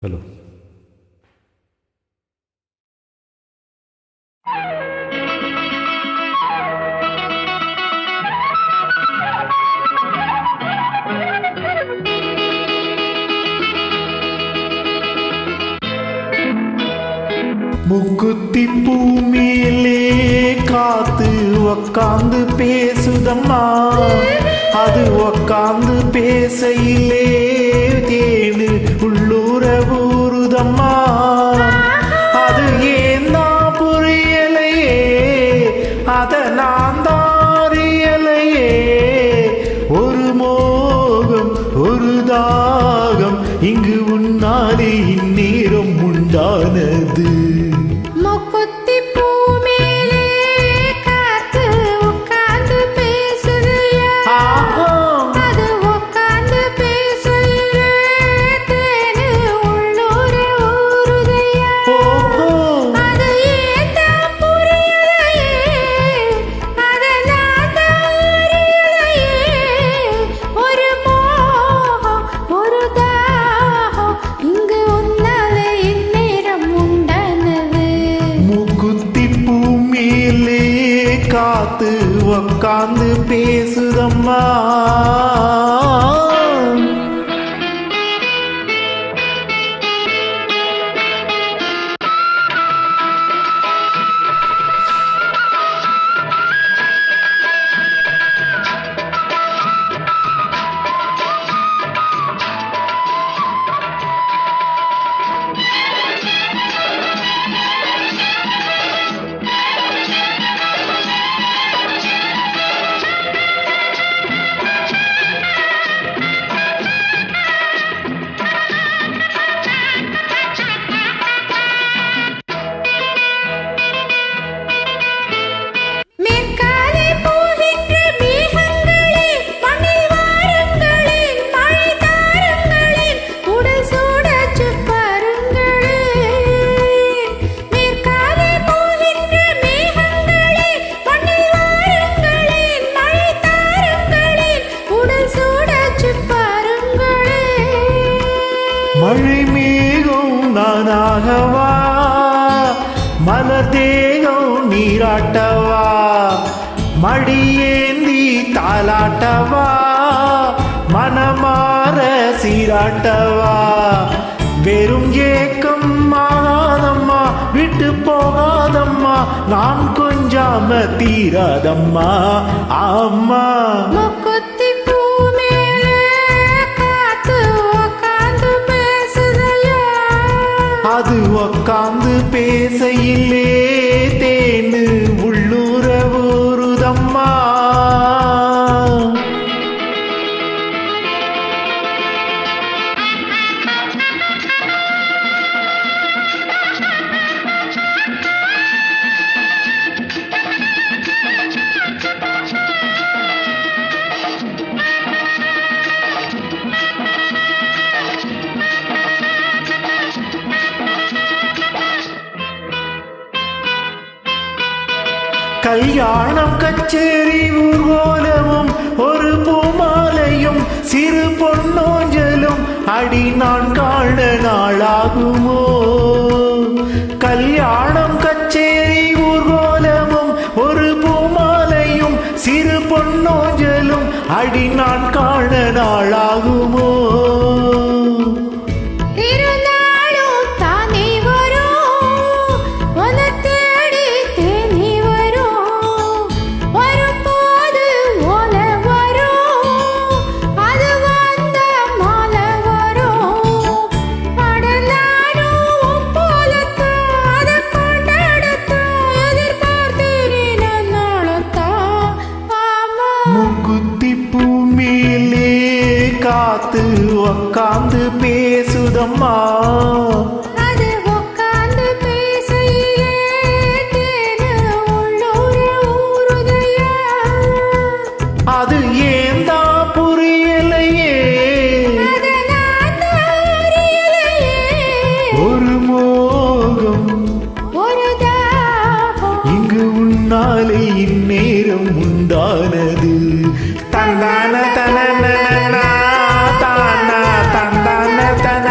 Hello. முக்குத்தி பூமியிலே காத்து உக்காந்து பேசுதம்மா, அது உக்காந்து பேசையிலே தேனு உள்ளூர ஊறுதம்மா. அது ஏன் தான் புரியலையே, அத நான் தாரியலையே. ஒரு மோகம் ஒரு தாகம் இங்கு உன்னாலே இந்நேரம் உண்டானது. காத்து உக்காந்து பேசுதம்மா. மழை மேகம் நானாகவா, மலர் தேகம் நீராட்டவா, மடியேந்தி தாலாட்டவா, மனமாற சீராட்டவா. வெறும் ஏக்கம் ஆகாதம்மா, விட்டு போகாதம்மா, நான் கொஞ்சாம தீராதம்மா. ஆம்மா அது உக்காந்து பேசையிலே தேனு உள்ளூர ஊறுதம்மா. கல்யாணம் கச்சேரி ஊர்வலமும் ஒரு பூமாலையும் சிறு பொன்னோஞ்சலும் அடி நான் காண நாளாகுமோ. கல்யாணம் கச்சேரி ஊர்வலமும் ஒரு பூமாலையும் சிறு பொன்னோஞ்சலும் அடி நான் காண நாளாகுமோ. முக்குத்தி பூமியிலே காத்து உக்காந்து பேசுதம்மா, அது உக்காந்து பேசையிலே தேனு உள்ளூர ஊறுதையா. அது ஏன் தான் புரியலையே, அத நான் தாரியலையே. ஒரு மோகம் ஒரு தாகம் இங்கு உன்னாலே இந்நேரம் உண்டானது. தந்தான தன தானா தந்தான தன